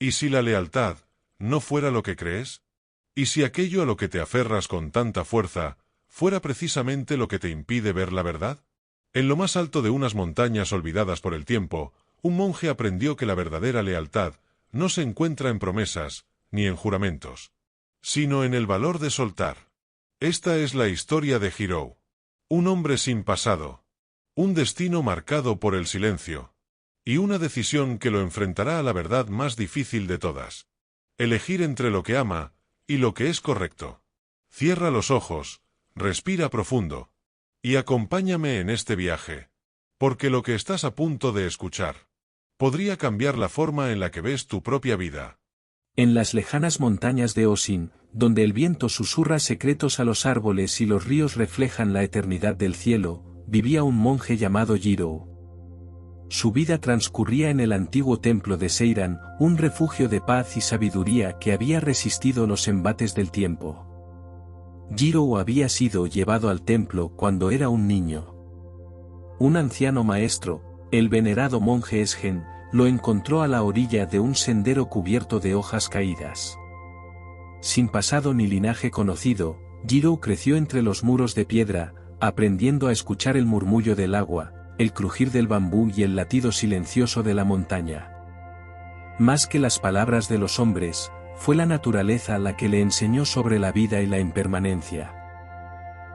¿Y si la lealtad no fuera lo que crees? ¿Y si aquello a lo que te aferras con tanta fuerza fuera precisamente lo que te impide ver la verdad? En lo más alto de unas montañas olvidadas por el tiempo, un monje aprendió que la verdadera lealtad no se encuentra en promesas, ni en juramentos, sino en el valor de soltar. Esta es la historia de Jiro. Un hombre sin pasado, un destino marcado por el silencio, y una decisión que lo enfrentará a la verdad más difícil de todas. Elegir entre lo que ama y lo que es correcto. Cierra los ojos, respira profundo, y acompáñame en este viaje, porque lo que estás a punto de escuchar podría cambiar la forma en la que ves tu propia vida. En las lejanas montañas de Osin, donde el viento susurra secretos a los árboles y los ríos reflejan la eternidad del cielo, vivía un monje llamado Jiro. Su vida transcurría en el antiguo templo de Seiran, un refugio de paz y sabiduría que había resistido los embates del tiempo. Jiro había sido llevado al templo cuando era un niño. Un anciano maestro, el venerado monje Esgen, lo encontró a la orilla de un sendero cubierto de hojas caídas. Sin pasado ni linaje conocido, Jiro creció entre los muros de piedra, aprendiendo a escuchar el murmullo del agua, el crujir del bambú y el latido silencioso de la montaña. Más que las palabras de los hombres, fue la naturaleza la que le enseñó sobre la vida y la impermanencia.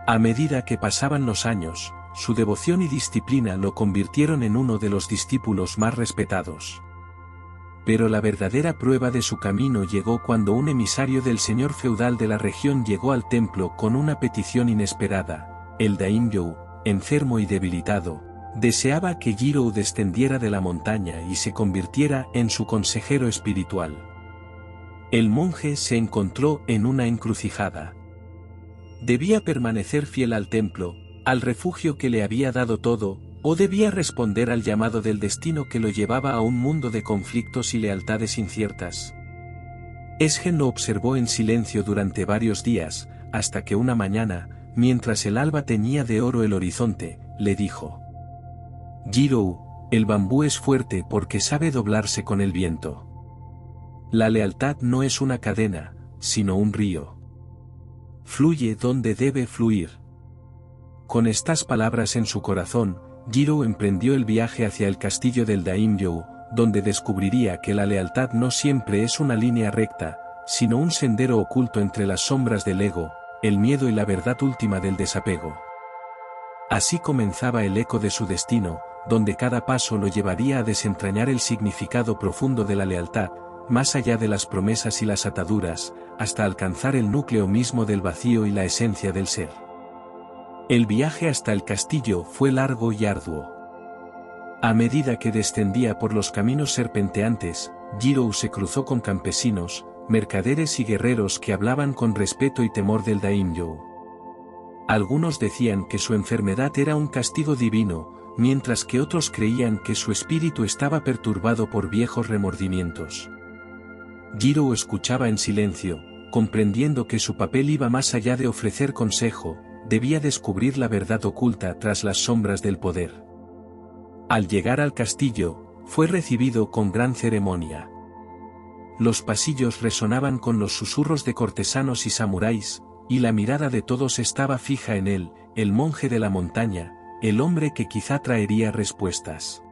A medida que pasaban los años, su devoción y disciplina lo convirtieron en uno de los discípulos más respetados. Pero la verdadera prueba de su camino llegó cuando un emisario del señor feudal de la región llegó al templo con una petición inesperada. El daimyo, enfermo y debilitado, deseaba que Jiro descendiera de la montaña y se convirtiera en su consejero espiritual. El monje se encontró en una encrucijada. Debía permanecer fiel al templo, al refugio que le había dado todo, o debía responder al llamado del destino que lo llevaba a un mundo de conflictos y lealtades inciertas. Esgen lo observó en silencio durante varios días, hasta que una mañana, mientras el alba teñía de oro el horizonte, le dijo: Jiro, el bambú es fuerte porque sabe doblarse con el viento. La lealtad no es una cadena, sino un río. Fluye donde debe fluir. Con estas palabras en su corazón, Jiro emprendió el viaje hacia el castillo del daimyo, donde descubriría que la lealtad no siempre es una línea recta, sino un sendero oculto entre las sombras del ego, el miedo y la verdad última del desapego. Así comenzaba el eco de su destino, donde cada paso lo llevaría a desentrañar el significado profundo de la lealtad, más allá de las promesas y las ataduras, hasta alcanzar el núcleo mismo del vacío y la esencia del ser. El viaje hasta el castillo fue largo y arduo. A medida que descendía por los caminos serpenteantes, Jiro se cruzó con campesinos, mercaderes y guerreros que hablaban con respeto y temor del daimyo. Algunos decían que su enfermedad era un castigo divino, mientras que otros creían que su espíritu estaba perturbado por viejos remordimientos. Jiro escuchaba en silencio, comprendiendo que su papel iba más allá de ofrecer consejo, debía descubrir la verdad oculta tras las sombras del poder. Al llegar al castillo, fue recibido con gran ceremonia. Los pasillos resonaban con los susurros de cortesanos y samuráis, y la mirada de todos estaba fija en él, el monje de la montaña, el hombre que quizá traería respuestas.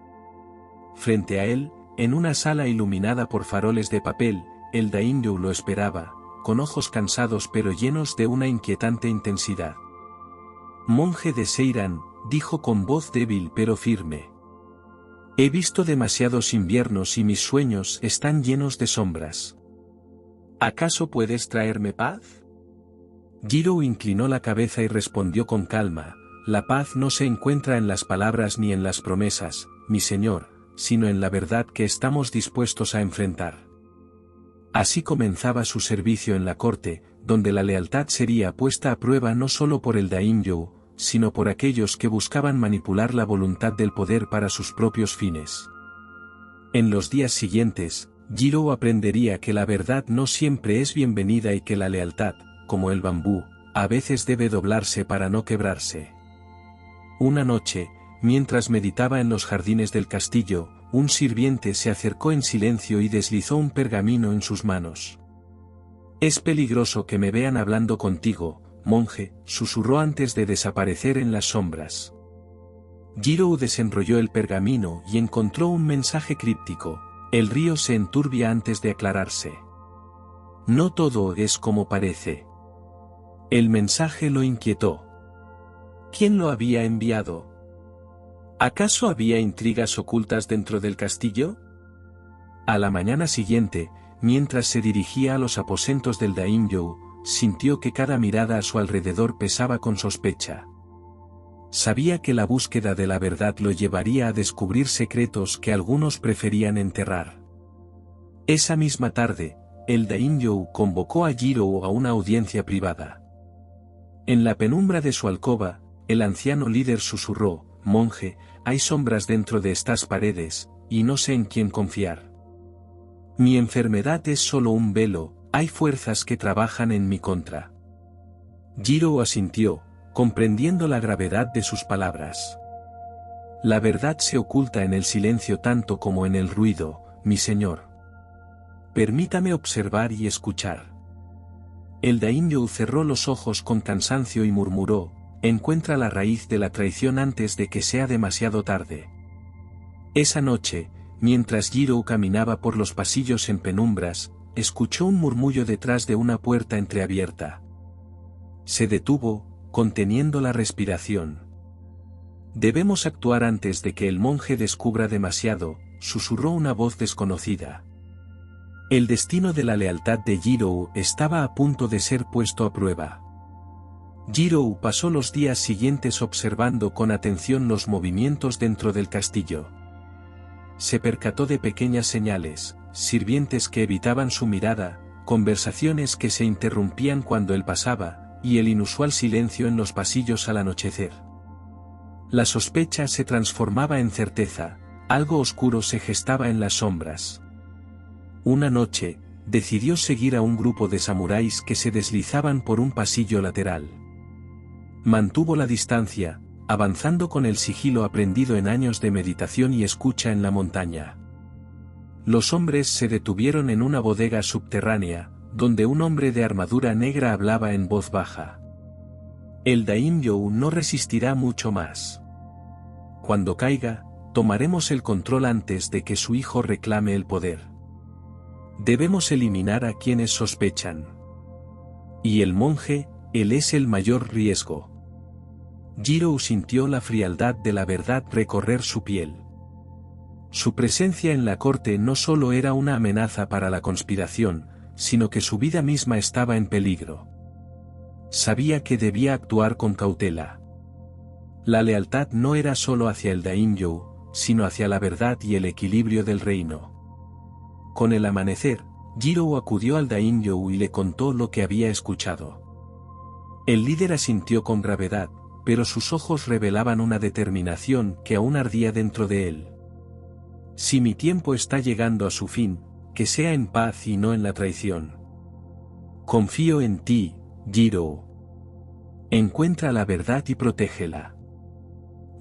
Frente a él, en una sala iluminada por faroles de papel, el daimyo lo esperaba, con ojos cansados pero llenos de una inquietante intensidad. Monje de Seiran, dijo con voz débil pero firme. He visto demasiados inviernos y mis sueños están llenos de sombras. ¿Acaso puedes traerme paz? Jiro inclinó la cabeza y respondió con calma: la paz no se encuentra en las palabras ni en las promesas, mi señor, sino en la verdad que estamos dispuestos a enfrentar. Así comenzaba su servicio en la corte, donde la lealtad sería puesta a prueba no solo por el daimyo, sino por aquellos que buscaban manipular la voluntad del poder para sus propios fines. En los días siguientes, Jiro aprendería que la verdad no siempre es bienvenida y que la lealtad, como el bambú, a veces debe doblarse para no quebrarse. Una noche, mientras meditaba en los jardines del castillo, un sirviente se acercó en silencio y deslizó un pergamino en sus manos. «Es peligroso que me vean hablando contigo, monje», susurró antes de desaparecer en las sombras. Jiro desenrolló el pergamino y encontró un mensaje críptico: «El río se enturbia antes de aclararse. No todo es como parece». El mensaje lo inquietó. ¿Quién lo había enviado? ¿Acaso había intrigas ocultas dentro del castillo? A la mañana siguiente, mientras se dirigía a los aposentos del daimyō, sintió que cada mirada a su alrededor pesaba con sospecha. Sabía que la búsqueda de la verdad lo llevaría a descubrir secretos que algunos preferían enterrar. Esa misma tarde, el daimyō convocó a Jiro a una audiencia privada. En la penumbra de su alcoba, el anciano líder susurró: «Monje, hay sombras dentro de estas paredes, y no sé en quién confiar. Mi enfermedad es solo un velo, hay fuerzas que trabajan en mi contra». Jiro asintió, comprendiendo la gravedad de sus palabras. «La verdad se oculta en el silencio tanto como en el ruido, mi señor. Permítame observar y escuchar». El daimyō cerró los ojos con cansancio y murmuró: «Encuentra la raíz de la traición antes de que sea demasiado tarde». Esa noche, mientras Jiro caminaba por los pasillos en penumbras, escuchó un murmullo detrás de una puerta entreabierta. Se detuvo, conteniendo la respiración. «Debemos actuar antes de que el monje descubra demasiado», susurró una voz desconocida. El destino de la lealtad de Jiro estaba a punto de ser puesto a prueba. Jiro pasó los días siguientes observando con atención los movimientos dentro del castillo. Se percató de pequeñas señales, sirvientes que evitaban su mirada, conversaciones que se interrumpían cuando él pasaba, y el inusual silencio en los pasillos al anochecer. La sospecha se transformaba en certeza, algo oscuro se gestaba en las sombras. Una noche, decidió seguir a un grupo de samuráis que se deslizaban por un pasillo lateral. Mantuvo la distancia, avanzando con el sigilo aprendido en años de meditación y escucha en la montaña. Los hombres se detuvieron en una bodega subterránea, donde un hombre de armadura negra hablaba en voz baja. «El daimyō no resistirá mucho más. Cuando caiga, tomaremos el control antes de que su hijo reclame el poder. Debemos eliminar a quienes sospechan. Y el monje, él es el mayor riesgo». Jiro sintió la frialdad de la verdad recorrer su piel. Su presencia en la corte no solo era una amenaza para la conspiración, sino que su vida misma estaba en peligro. Sabía que debía actuar con cautela. La lealtad no era solo hacia el daimyō, sino hacia la verdad y el equilibrio del reino. Con el amanecer, Jiro acudió al daimyō y le contó lo que había escuchado. El líder asintió con gravedad, pero sus ojos revelaban una determinación que aún ardía dentro de él. «Si mi tiempo está llegando a su fin, que sea en paz y no en la traición. Confío en ti, Jiro. Encuentra la verdad y protégela».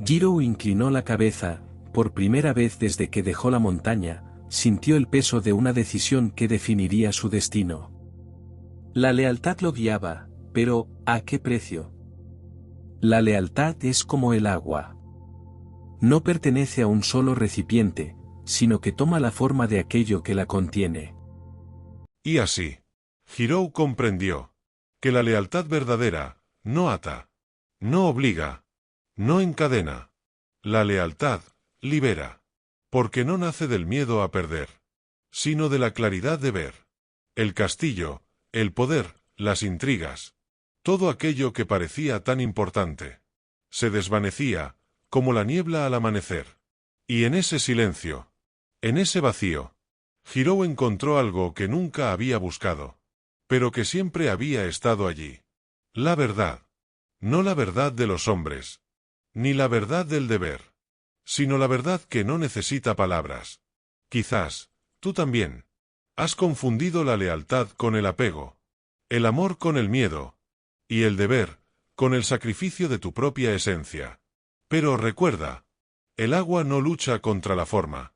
Jiro inclinó la cabeza, por primera vez desde que dejó la montaña, sintió el peso de una decisión que definiría su destino. La lealtad lo guiaba, pero ¿a qué precio? La lealtad es como el agua. No pertenece a un solo recipiente, sino que toma la forma de aquello que la contiene. Y así, Jiro comprendió que la lealtad verdadera no ata, no obliga, no encadena. La lealtad libera, porque no nace del miedo a perder, sino de la claridad de ver. El castillo, el poder, las intrigas, todo aquello que parecía tan importante, se desvanecía, como la niebla al amanecer. Y en ese silencio, en ese vacío, Jiro encontró algo que nunca había buscado, pero que siempre había estado allí. La verdad. No la verdad de los hombres, ni la verdad del deber, sino la verdad que no necesita palabras. Quizás, tú también, has confundido la lealtad con el apego, el amor con el miedo, y el deber, con el sacrificio de tu propia esencia. Pero recuerda, el agua no lucha contra la forma,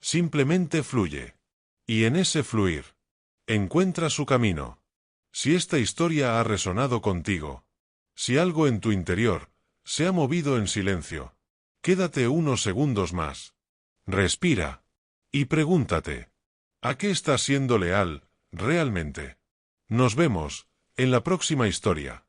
Simplemente fluye. Y en ese fluir, encuentra su camino. Si esta historia ha resonado contigo, si algo en tu interior se ha movido en silencio, quédate unos segundos más. Respira. Y pregúntate, ¿a qué estás siendo leal, realmente? Nos vemos en la próxima historia.